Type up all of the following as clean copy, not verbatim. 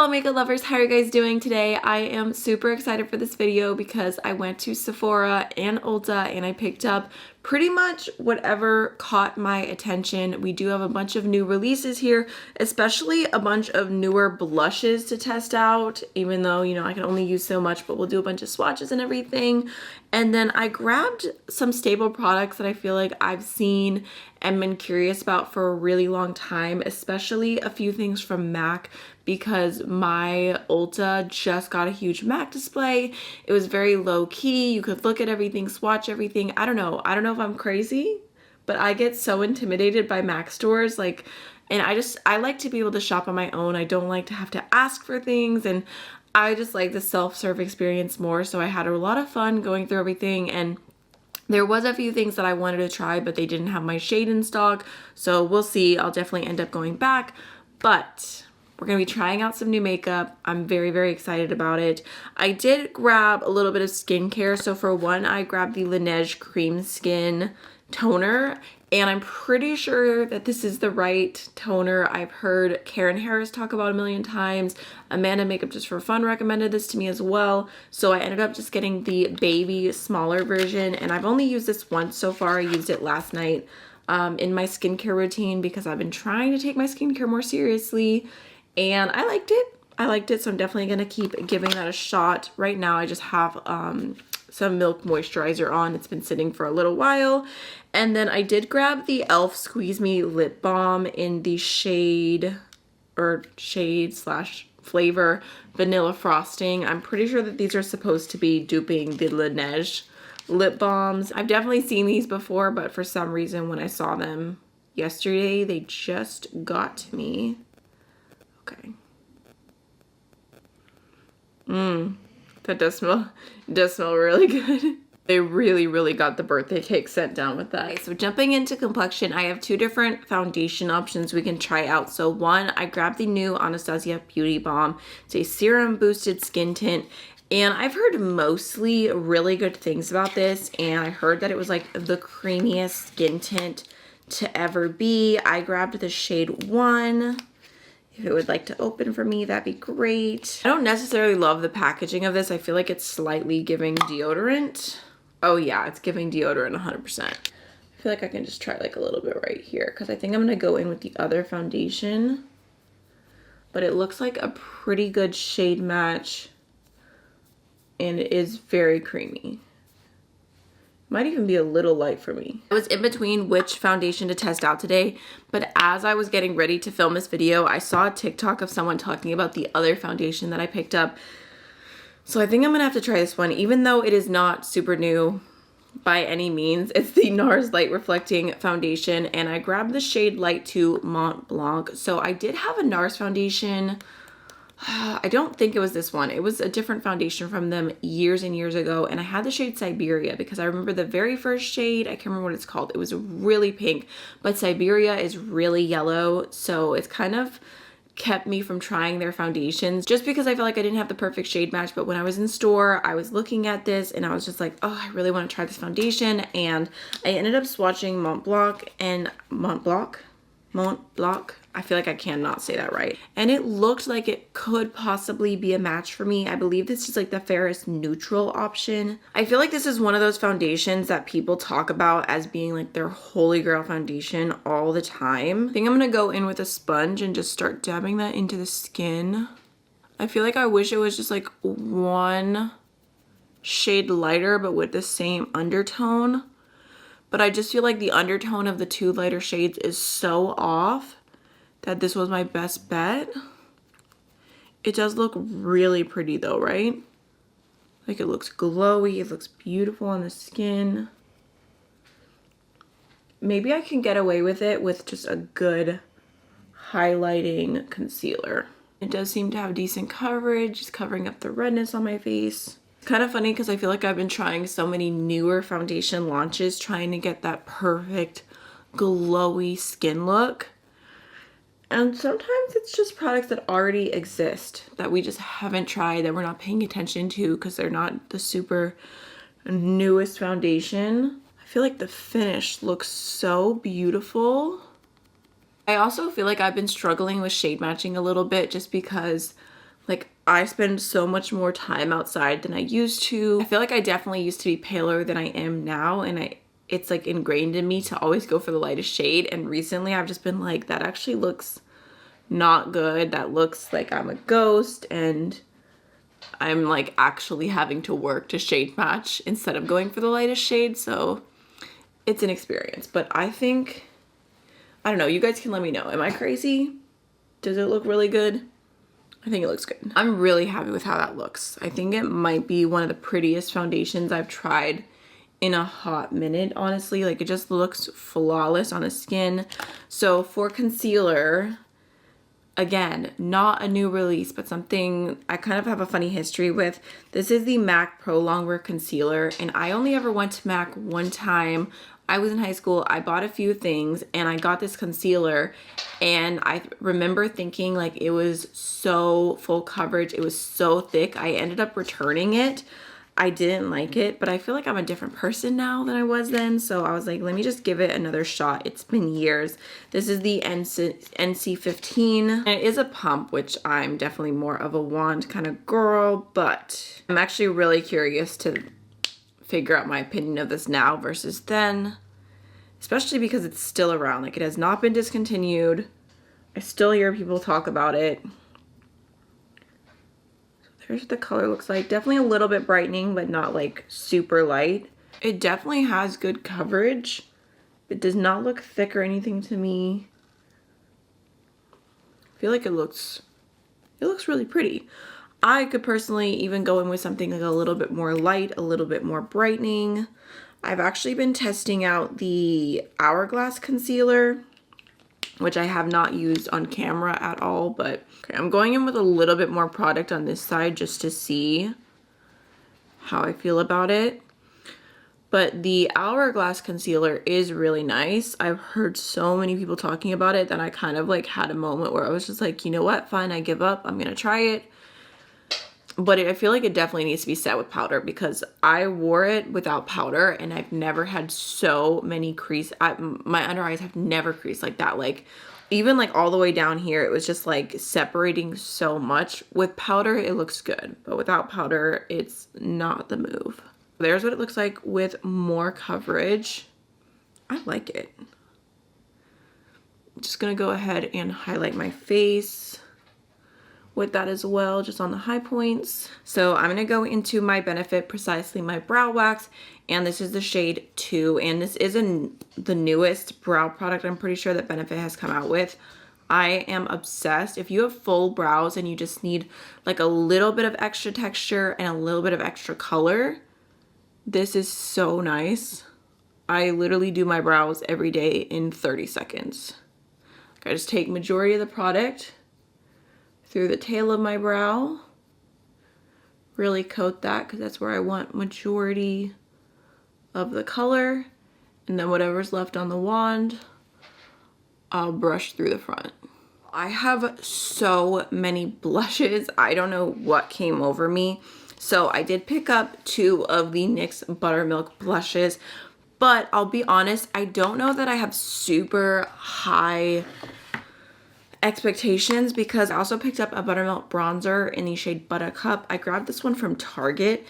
Hello makeup lovers, how are you guys doing today? I am super excited for this video because I went to Sephora and Ulta and I picked up pretty much whatever caught my attention. We do have a bunch of new releases here, especially a bunch of newer blushes to test out, even though, you know, I can only use so much, but we'll do a bunch of swatches and everything. And then I grabbed some staple products that I feel like I've seen and been curious about for a really long time, especially a few things from MAC, because my Ulta just got a huge MAC display. It was very low key. You could look at everything, swatch everything. I don't know if I'm crazy, but I get so intimidated by MAC stores. And I like to be able to shop on my own. I don't like to have to ask for things, and I just like the self-serve experience more. So I had a lot of fun going through everything, and there was a few things that I wanted to try, but they didn't have my shade in stock. So we'll see. I'll definitely end up going back, but we're going to be trying out some new makeup. I'm very, very excited about it. I did grab a little bit of skincare. So for one, I grabbed the Laneige Cream Skin Toner, and I'm pretty sure that this is the right toner. I've heard Karen Harris talk about a million times. Amanda Makeup Just for Fun recommended this to me as well. So I ended up just getting the baby smaller version, and I've only used this once so far. I used it last night in my skincare routine because I've been trying to take my skincare more seriously, and I liked it. So I'm definitely going to keep giving that a shot. Right now I just have some Milk Moisturizer on. It's been sitting for a little while. And then I did grab the e.l.f. Squeeze Me Lip Balm in the shade / flavor Vanilla Frosting. I'm pretty sure that these are supposed to be duping the Laneige lip balms. I've definitely seen these before, but for some reason when I saw them yesterday, they just got to me. Okay. That does smell really good. They really got the birthday cake sent down with that. Okay, so jumping into complexion, I have two different foundation options we can try out. So one, I grabbed the new Anastasia Beauty Balm. It's a serum boosted skin tint, and I've heard mostly really good things about this, and I heard that it was like the creamiest skin tint to ever be. I grabbed the shade 1. If it would like to open for me, that'd be great. I don't necessarily love the packaging of this. I feel like it's slightly giving deodorant. Oh yeah, it's giving deodorant 100%. I feel like I can just try like a little bit right here because I think I'm gonna go in with the other foundation. But it looks like a pretty good shade match, and it is very creamy. Might even be a little light for me. I was in between which foundation to test out today, but as I was getting ready to film this video, I saw a TikTok of someone talking about the other foundation that I picked up. So I think I'm gonna have to try this one, even though it is not super new by any means. It's the NARS Light Reflecting Foundation, and I grabbed the shade Light 2 Mont Blanc. So I did have a NARS foundation. I don't think it was this one. It was a different foundation from them years and years ago, and I had the shade Siberia because I remember the very first shade. I can't remember what it's called. It was really pink, but Siberia is really yellow, so it's kind of kept me from trying their foundations just because I feel like I didn't have the perfect shade match. But when I was in store, I was looking at this and I was just like, oh, I really want to try this foundation, and I ended up swatching Mont Blanc. I feel like I cannot say that right. And it looked like it could possibly be a match for me. I believe this is like the fairest neutral option. I feel like this is one of those foundations that people talk about as being like their holy grail foundation all the time. I think I'm gonna go in with a sponge and just start dabbing that into the skin. I feel like I wish it was just like one shade lighter but with the same undertone. But I just feel like the undertone of the two lighter shades is so off that this was my best bet. It does look really pretty though, right? Like it looks glowy, it looks beautiful on the skin. Maybe I can get away with it with just a good highlighting concealer. It does seem to have decent coverage, it's covering up the redness on my face. It's kind of funny because I feel like I've been trying so many newer foundation launches trying to get that perfect glowy skin look. And sometimes it's just products that already exist that we just haven't tried, that we're not paying attention to because they're not the super newest foundation. I feel like the finish looks so beautiful. I also feel like I've been struggling with shade matching a little bit just because Like, I spend so much more time outside than I used to. I feel like I definitely used to be paler than I am now, and it's like ingrained in me to always go for the lightest shade. And recently I've just been like, that actually looks not good. That looks like I'm a ghost, and I'm like actually having to work to shade match instead of going for the lightest shade. So it's an experience, but I think, I don't know, you guys can let me know. Am I crazy? Does it look really good? I think it looks good. I'm really happy with how that looks. I think it might be one of the prettiest foundations I've tried in a hot minute, honestly. Like, it just looks flawless on the skin. So for concealer, again, not a new release, but something I kind of have a funny history with. This is the MAC Pro Longwear Concealer, and I only ever went to MAC one time. I was in high school, I bought a few things, and I got this concealer, and I remember thinking like it was so full coverage, it was so thick. I ended up returning it. I didn't like it, but I feel like I'm a different person now than I was then, so I was like, let me just give it another shot. It's been years. This is the NC15, and it is a pump, which I'm definitely more of a wand kind of girl, but I'm actually really curious to figure out my opinion of this now versus then, especially because it's still around. Like, it has not been discontinued. I still hear people talk about it. So there's what the color looks like. Definitely a little bit brightening, but not like super light. It definitely has good coverage. It does not look thick or anything to me. I feel like it looks really pretty. I could personally even go in with something like a little bit more light, a little bit more brightening. I've actually been testing out the Hourglass concealer, which I have not used on camera at all, but okay, I'm going in with a little bit more product on this side just to see how I feel about it. But the Hourglass concealer is really nice. I've heard so many people talking about it that I kind of like had a moment where I was just like, you know what, fine, I give up, I'm gonna try it. But I feel like it definitely needs to be set with powder, because I wore it without powder and I've never had so many crease. My under eyes have never creased like that. Like, even like all the way down here, it was just like separating so much. With powder, it looks good, but without powder, it's not the move. There's what it looks like with more coverage. I like it. I'm just gonna go ahead and highlight my face with that as well, just on the high points. So I'm gonna go into my Benefit Precisely My Brow Wax, and this is the shade 2, and this is the newest brow product I'm pretty sure that Benefit has come out with. I am obsessed. If you have full brows and you just need like a little bit of extra texture and a little bit of extra color, this is so nice. I literally do my brows every day in 30 seconds. I just take majority of the product through the tail of my brow, really coat that because that's where I want majority of the color, and then whatever's left on the wand, I'll brush through the front. I have so many blushes. I don't know what came over me. So I did pick up 2 of the NYX Buttermilk blushes, but I'll be honest, I don't know that I have super high expectations, because I also picked up a Buttermilk bronzer in the shade Buttercup. I grabbed this one from Target,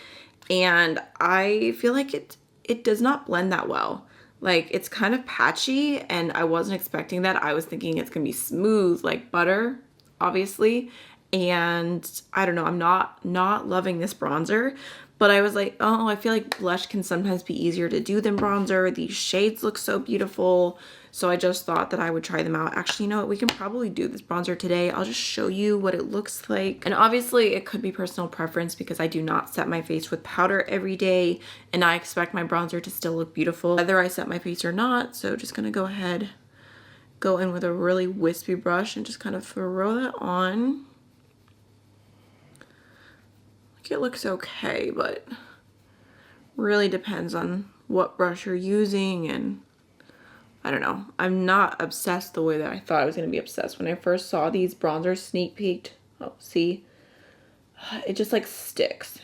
and I feel like it does not blend that well. Like, it's kind of patchy, and I wasn't expecting that. I was thinking it's gonna be smooth like butter, obviously, and I don't know, I'm not loving this bronzer. But I was like, oh, I feel like blush can sometimes be easier to do than bronzer. These shades look so beautiful. So I just thought that I would try them out. Actually, you know what? We can probably do this bronzer today. I'll just show you what it looks like. And obviously, it could be personal preference because I do not set my face with powder every day. And I expect my bronzer to still look beautiful, whether I set my face or not. So just gonna go ahead, go in with a really wispy brush and just kind of throw that on. It looks okay, but really depends on what brush you're using, and I don't know. I'm not obsessed the way that I thought I was going to be obsessed. When I first saw these bronzers sneak peeked, oh, see? It just like sticks.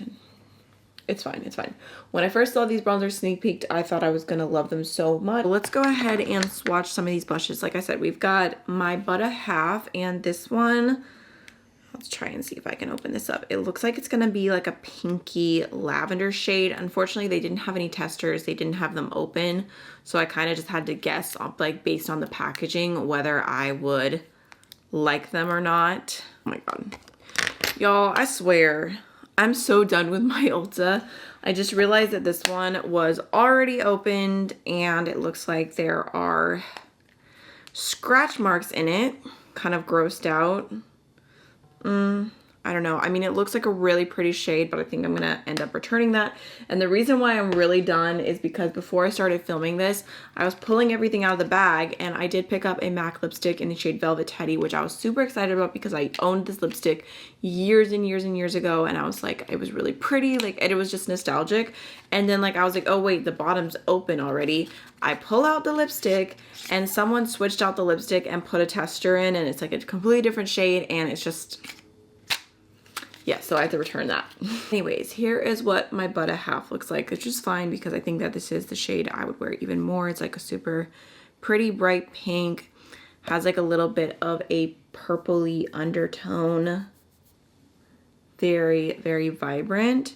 It's fine, it's fine. When I first saw these bronzers sneak peeked, I thought I was going to love them so much. Let's go ahead and swatch some of these blushes. Like I said, we've got my But a Half, and this one, I'll Let's try and see if I can open this up. It looks like it's gonna be like a pinky lavender shade. Unfortunately, they didn't have any testers. They didn't have them open. So I kind of just had to guess, like based on the packaging, whether I would like them or not. Oh my God. Y'all, I swear, I'm so done with my Ulta. I just realized that this one was already opened and it looks like there are scratch marks in it. Kind of grossed out. I don't know. I mean, it looks like a really pretty shade, but I think I'm gonna end up returning that. And the reason why I'm really done is because before I started filming this, I was pulling everything out of the bag and I did pick up a MAC lipstick in the shade Velvet Teddy, which I was super excited about because I owned this lipstick years and years and years ago. And I was like, it was really pretty. Like, it was just nostalgic. And then like, I was like, oh wait, the bottom's open already. I pull out the lipstick and someone switched out the lipstick and put a tester in, and it's like a completely different shade, and it's just, yeah, so I have to return that. Anyways, here is what my Butter Half looks like, which is fine because I think that this is the shade I would wear even more. It's like a super pretty bright pink, has like a little bit of a purpley undertone. Very, very vibrant.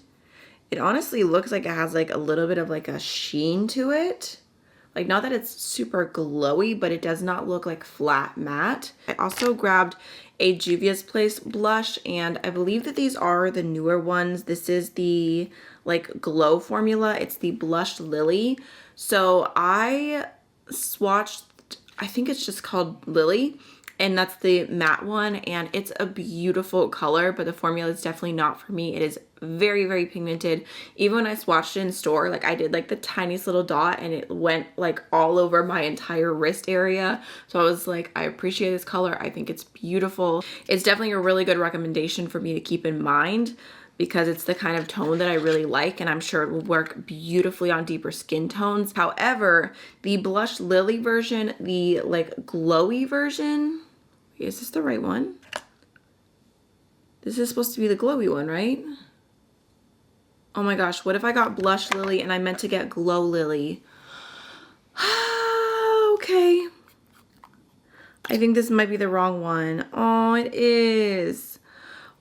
It honestly looks like it has like a little bit of like a sheen to it. Like, not that it's super glowy, but it does not look like flat matte. I also grabbed a Juvia's Place blush, and I believe that these are the newer ones. This is the like glow formula. It's the Blush Lily. So I swatched, I think it's just called Lily, and that's the matte one, and it's a beautiful color, but the formula is definitely not for me. It is very, very pigmented. Even when I swatched it in store, like I did like the tiniest little dot and it went like all over my entire wrist area. So I was like, I appreciate this color. I think it's beautiful. It's definitely a really good recommendation for me to keep in mind because it's the kind of tone that I really like, and I'm sure it will work beautifully on deeper skin tones. However, the Blush Lily version, the like glowy version, is this the right one? This is supposed to be the glowy one, right? Oh my gosh, what if I got Blush Lily and I meant to get Glow Lily? Okay. I think this might be the wrong one. Oh, it is.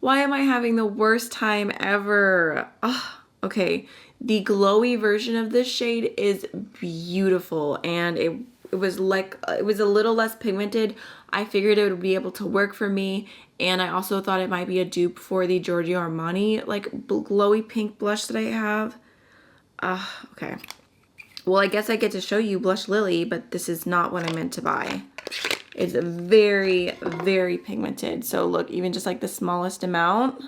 Why am I having the worst time ever? Oh, okay. The glowy version of this shade is beautiful, and it was like, it was a little less pigmented. I figured it would be able to work for me, and I also thought it might be a dupe for the Giorgio Armani like glowy pink blush that I have. Okay. Well, I guess I get to show you Blush Lily, but this is not what I meant to buy. It's very, very pigmented. So look, even just like the smallest amount,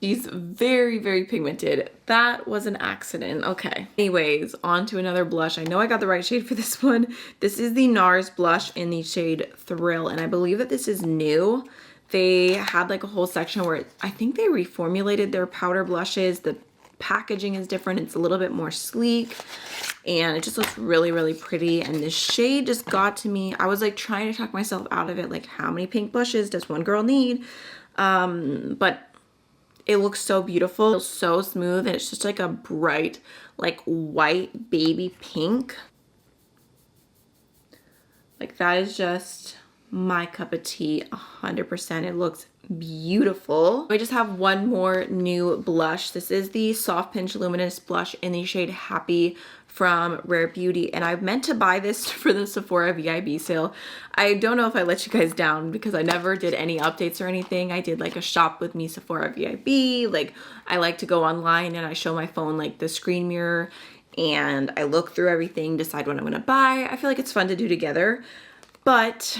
she's very, very pigmented. That was an accident. Okay. Anyways, on to another blush. I know I got the right shade for this one. This is the NARS blush in the shade Thrill, and I believe that this is new. They had like a whole section where I think they reformulated their powder blushes. The packaging is different. It's a little bit more sleek, and it just looks really, really pretty. And this shade just got to me. I was like trying to talk myself out of it. Like, how many pink blushes does one girl need? But it looks so beautiful. It feels so smooth, and it's just like a bright, like white baby pink. Like, that is just my cup of tea, 100%. It looks beautiful. I just have one more new blush. This is the Soft Pinch Luminous Blush in the shade Happy from Rare Beauty, and I meant to buy this for the Sephora VIB sale. I don't know if I let you guys down because I never did any updates or anything. I did like a shop with me Sephora VIB. Like, I like to go online and I show my phone like the screen mirror, and I look through everything, decide what I'm gonna buy. I feel like it's fun to do together, but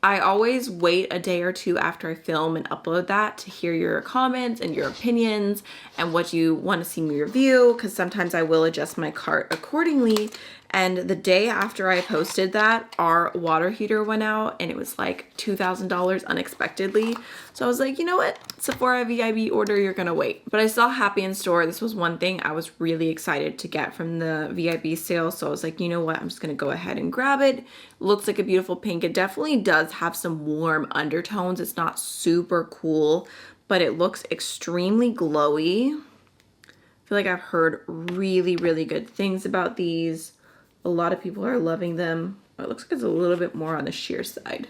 I always wait a day or two after I film and upload that to hear your comments and your opinions and what you want to see me review, because sometimes I will adjust my cart accordingly. And the day after I posted that, our water heater went out, and it was like $2,000 unexpectedly. So I was like, you know what? Sephora VIB order, you're gonna wait. But I saw Happy in store. This was one thing I was really excited to get from the VIB sale. So I was like, you know what? I'm just gonna go ahead and grab it. Looks like a beautiful pink. It definitely does have some warm undertones. It's not super cool, but it looks extremely glowy. I feel like I've heard really, really good things about these. A lot of people are loving them. It looks like it's a little bit more on the sheer side.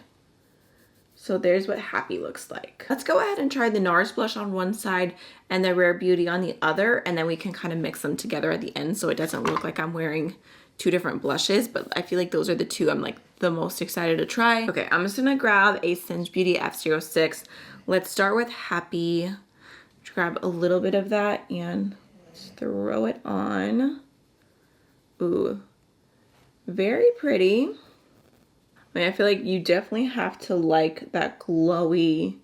So there's what Happy looks like. Let's go ahead and try the NARS blush on one side and the Rare Beauty on the other, and then we can kind of mix them together at the end so it doesn't look like I'm wearing two different blushes, but I feel like those are the two I'm like the most excited to try. Okay, I'm just gonna grab a Singe Beauty F06. Let's start with Happy. Grab a little bit of that and let's throw it on. Ooh, very pretty. I mean, I feel like you definitely have to like that glowy,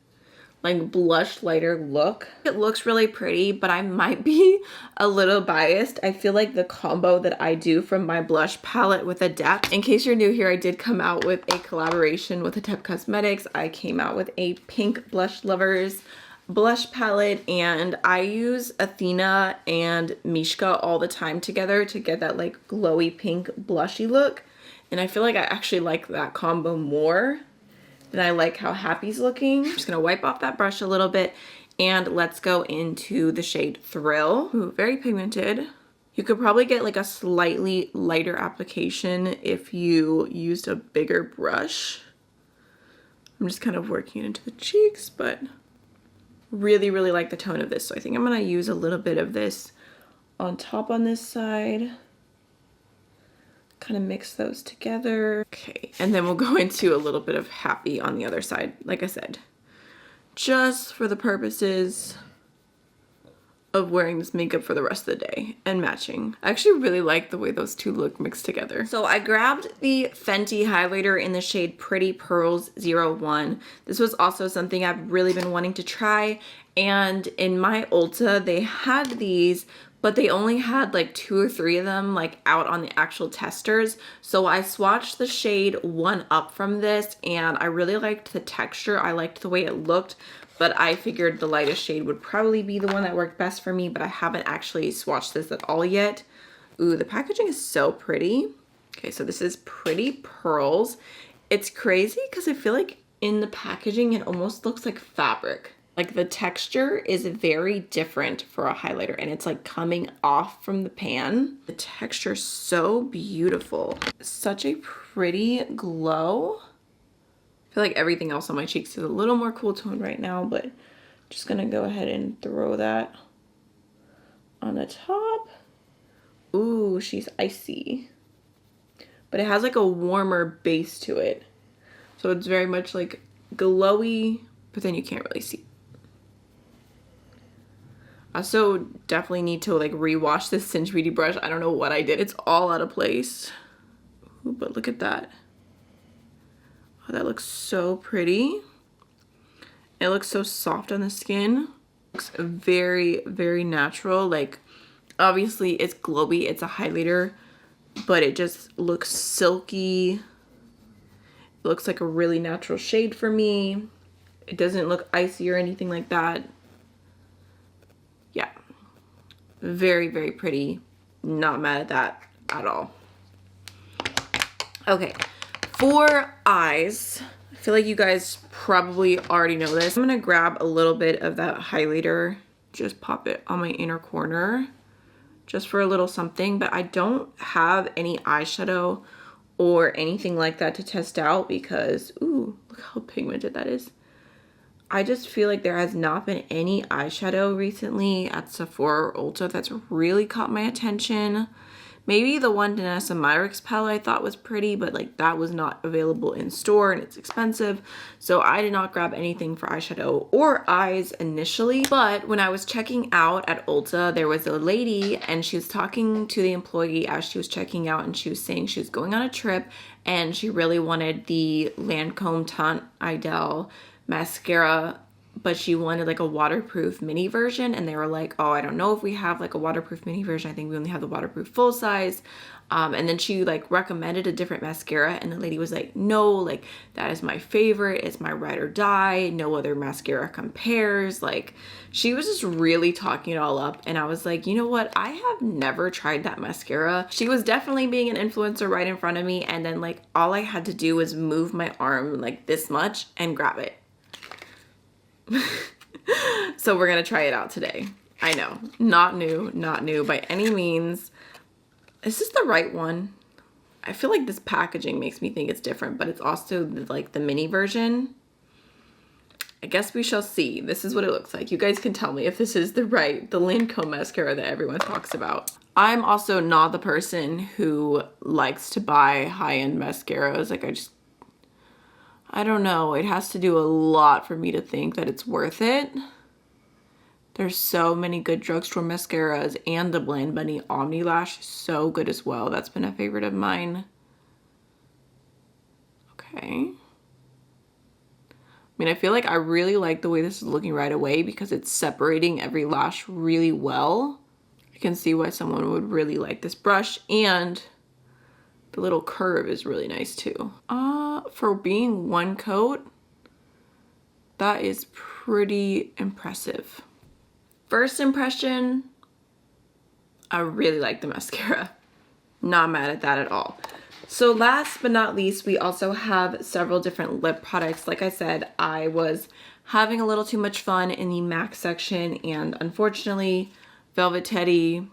like blush lighter look. It looks really pretty, but I might be a little biased. I feel like the combo that I do from my blush palette with Adept. In case you're new here, I did come out with a collaboration with Adept Cosmetics. I came out with a Pink Blush Lovers blush palette, and I use Athena and Mishka all the time together to get that like glowy pink blushy look. And I feel like I actually like that combo more than I like how Happy's looking. I'm just gonna wipe off that brush a little bit and let's go into the shade Thrill. Ooh, very pigmented. You could probably get like a slightly lighter application if you used a bigger brush. I'm just kind of working it into the cheeks, but really, really like the tone of this. So I think I'm gonna use a little bit of this on top on this side. Kind of mix those together. Okay, and then we'll go into a little bit of Happy on the other side, like I said, just for the purposes of wearing this makeup for the rest of the day and matching. I actually really like the way those two look mixed together. So I grabbed the Fenty highlighter in the shade Pretty Pearls 01. This was also something I've really been wanting to try, and in my Ulta they had these, but they only had like 2 or 3 of them like out on the actual testers. So I swatched the shade 1 Up from this and I really liked the texture. I liked the way it looked, but I figured the lightest shade would probably be the one that worked best for me, but I haven't actually swatched this at all yet. Ooh, the packaging is so pretty. Okay, so this is Pretty Pearls. It's crazy because I feel like in the packaging it almost looks like fabric. Like the texture is very different for a highlighter and it's like coming off from the pan. The texture is so beautiful. Such a pretty glow. I feel like everything else on my cheeks is a little more cool toned right now, but just gonna go ahead and throw that on the top. Ooh, she's icy. But it has like a warmer base to it. So it's very much like glowy, but then you can't really see. I also definitely need to like rewash this Singe Beauty brush. I don't know what I did. It's all out of place. Ooh, but look at that. Oh, that looks so pretty. It looks so soft on the skin. Looks very, very natural. Like, obviously it's glowy. It's a highlighter, but it just looks silky. It looks like a really natural shade for me. It doesn't look icy or anything like that. Yeah, very, very pretty. Not mad at that at all. Okay, for eyes, I feel like you guys probably already know this. I'm gonna grab a little bit of that highlighter, just pop it on my inner corner, just for a little something, but I don't have any eyeshadow or anything like that to test out because, ooh, look how pigmented that is. I just feel like there has not been any eyeshadow recently at Sephora Ulta that's really caught my attention. Maybe the one Natasha Denona palette I thought was pretty, but like that was not available in store and it's expensive. So I did not grab anything for eyeshadow or eyes initially. But when I was checking out at Ulta, there was a lady and she was talking to the employee as she was checking out, and she was saying she was going on a trip and she really wanted the Lancome Teint Idéal mascara, but she wanted like a waterproof mini version, and they were like, oh, I don't know if we have like a waterproof mini version. I think we only have the waterproof full size. And then she like recommended a different mascara, and the lady was like, no, like that is my favorite. It's my ride or die. No other mascara compares. Like, she was just really talking it all up, and I was like, you know what? I have never tried that mascara. She was definitely being an influencer right in front of me, and then like all I had to do was move my arm like this much and grab it. So we're gonna try it out today. I know, not new by any means. Is this the right one? I feel like this packaging makes me think it's different, but it's also like the mini version. I guess we shall see. This is what it looks like. You guys can tell me if this is the Lancome mascara that everyone talks about. I'm also not the person who likes to buy high-end mascaras. Like, I don't know. It has to do a lot for me to think that it's worth it. There's so many good drugstore mascaras, and the Blend Bunny Omni Lash is so good as well. That's been a favorite of mine. Okay. I mean, I feel like I really like the way this is looking right away because it's separating every lash really well. I can see why someone would really like this brush, and the little curve is really nice too. For being one coat, that is pretty impressive. First impression, I really like the mascara. Not mad at that at all. So last but not least, we also have several different lip products. Like I said, I was having a little too much fun in the MAC section, and unfortunately, Velvet Teddy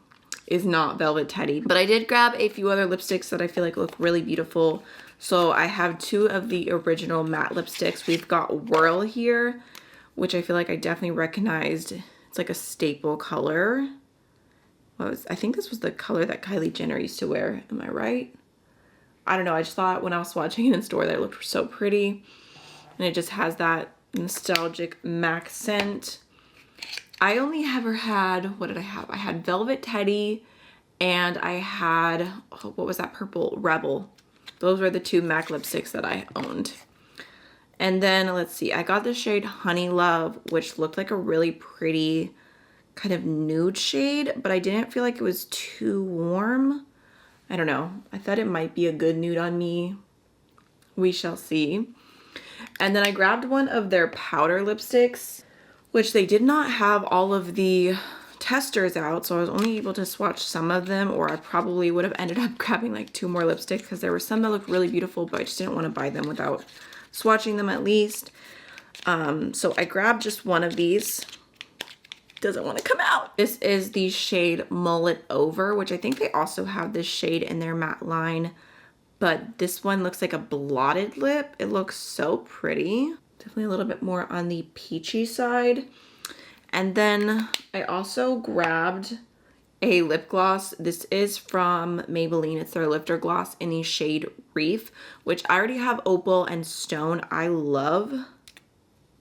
is not Velvet Teddy. But I did grab a few other lipsticks that I feel like look really beautiful. So I have two of the original matte lipsticks. We've got Whirl here, which I feel like I definitely recognized. It's like a staple color. I think this was the color that Kylie Jenner used to wear. Am I right? I don't know, I just thought when I was watching it in store that it looked so pretty. And it just has that nostalgic MAC scent. I only ever had, what did I have? I had Velvet Teddy, and I had, oh, what was that purple? Rebel. Those were the two MAC lipsticks that I owned. And then, let's see, I got the shade Honey Love, which looked like a really pretty kind of nude shade, but I didn't feel like it was too warm. I don't know. I thought it might be a good nude on me. We shall see. And then I grabbed one of their powder lipsticks, which they did not have all of the testers out, so I was only able to swatch some of them, or I probably would have ended up grabbing like 2 more lipsticks because there were some that looked really beautiful, but I just didn't want to buy them without swatching them at least. So I grabbed just one of these. Doesn't want to come out. This is the shade Mullet Over, which I think they also have this shade in their matte line, but this one looks like a blotted lip. It looks so pretty. Definitely a little bit more on the peachy side. And then I also grabbed a lip gloss. This is from Maybelline. It's their lifter gloss in the shade Reef, which I already have Opal and Stone. I love.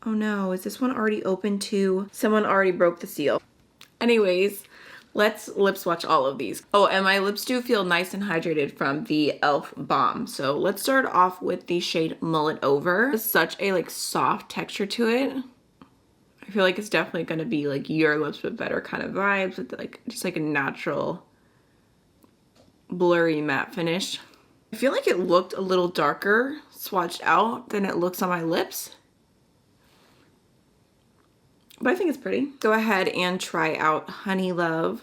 Oh no, is this one already open too? Someone already broke the seal. Anyways, let's lip swatch all of these. Oh, and my lips do feel nice and hydrated from the e.l.f. Balm. So let's start off with the shade Mullet Over. It's such a like soft texture to it. I feel like it's definitely gonna be like your lips but better kind of vibes with like just like a natural blurry matte finish. I feel like it looked a little darker swatched out than it looks on my lips. But I think it's pretty. Go ahead and try out Honey Love.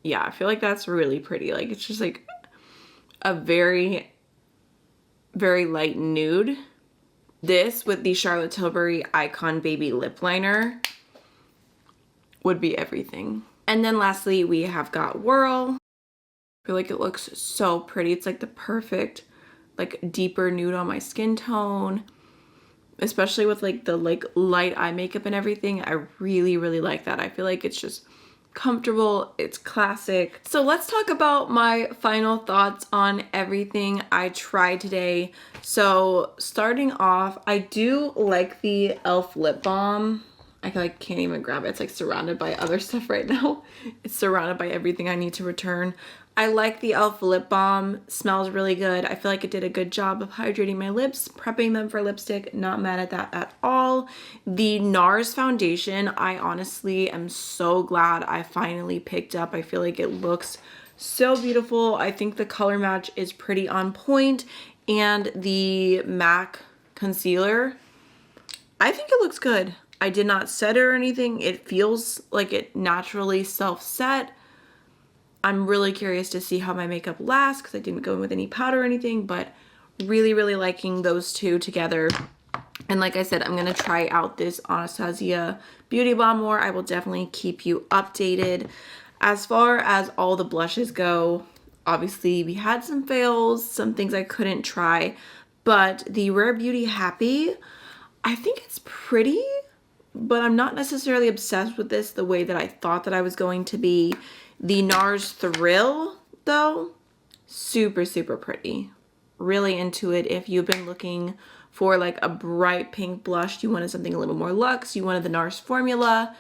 Yeah, I feel like that's really pretty. Like it's just like a very, very light nude. This with the Charlotte Tilbury Icon Baby Lip Liner would be everything. And then lastly, we have got Whirl. I feel like it looks so pretty. It's like the perfect, like deeper nude on my skin tone. Especially with like the like light eye makeup and everything. I really, really like that. I feel like it's just comfortable. It's classic. So let's talk about my final thoughts on everything I tried today. So starting off, I do like the e.l.f. lip balm. I like can't even grab it. It's like surrounded by other stuff right now. It's surrounded by everything I need to return. I like the e.l.f. lip balm. Smells really good. I feel like it did a good job of hydrating my lips, prepping them for lipstick. Not mad at that at all. The NARS foundation, I honestly am so glad I finally picked up. I feel like it looks so beautiful. I think the color match is pretty on point. And the MAC concealer, I think it looks good. I did not set it or anything. It feels like it naturally self-set. I'm really curious to see how my makeup lasts because I didn't go in with any powder or anything, but really, really liking those two together. And like I said, I'm going to try out this Anastasia Beauty Balm more. I will definitely keep you updated. As far as all the blushes go, obviously we had some fails, some things I couldn't try, But the Rare Beauty Happy, I think it's pretty, but I'm not necessarily obsessed with this the way that I thought that I was going to be. The NARS Thrill, though, super, super pretty. Really into it. If you've been looking for like a bright pink blush, you wanted something a little more luxe, you wanted the NARS formula,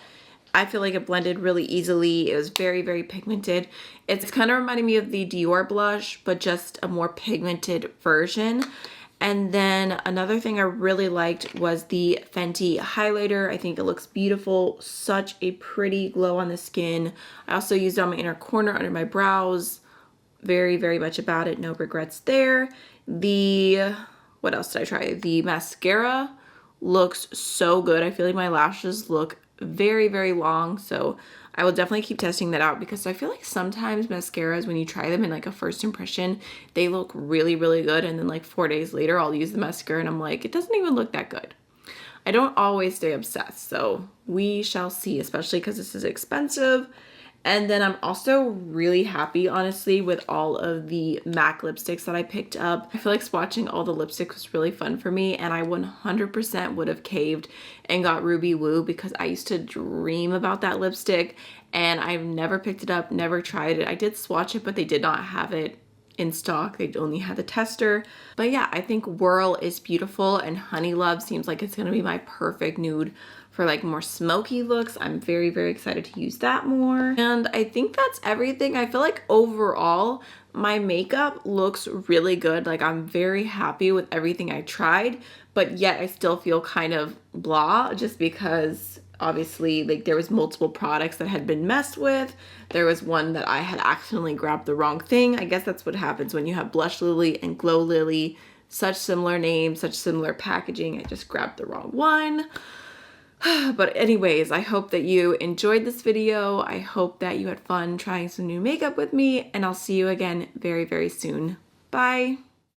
I feel like it blended really easily. It was very, very pigmented. It's kind of reminding me of the Dior blush, but just a more pigmented version. And then another thing I really liked was the Fenty highlighter. I think it looks beautiful. Such a pretty glow on the skin. I also used it on my inner corner under my brows. Very, very much about it. No regrets there. What else did I try? The mascara looks so good. I feel like my lashes look very, very long. So I will definitely keep testing that out because I feel like sometimes mascaras, when you try them in like a first impression, they look really, really good. And then like 4 days later, I'll use the mascara and I'm like, it doesn't even look that good. I don't always stay obsessed. So we shall see, especially because this is expensive. And then I'm also really happy, honestly, with all of the MAC lipsticks that I picked up. I feel like swatching all the lipsticks was really fun for me, and I 100% would have caved and got Ruby Woo because I used to dream about that lipstick, and I've never picked it up, never tried it. I did swatch it, but they did not have it in stock. They only had the tester. But yeah, I think Whirl is beautiful, and Honey Love seems like it's gonna be my perfect nude for like more smoky looks. I'm very, very excited to use that more. And I think that's everything. I feel like overall, my makeup looks really good. Like I'm very happy with everything I tried, but yet I still feel kind of blah just because obviously like there was multiple products that had been messed with. There was one that I had accidentally grabbed the wrong thing. I guess that's what happens when you have Blush Lily and Glow Lily, such similar names, such similar packaging. I just grabbed the wrong one. But anyways, I hope that you enjoyed this video. I hope that you had fun trying some new makeup with me, and I'll see you again very, very soon. Bye.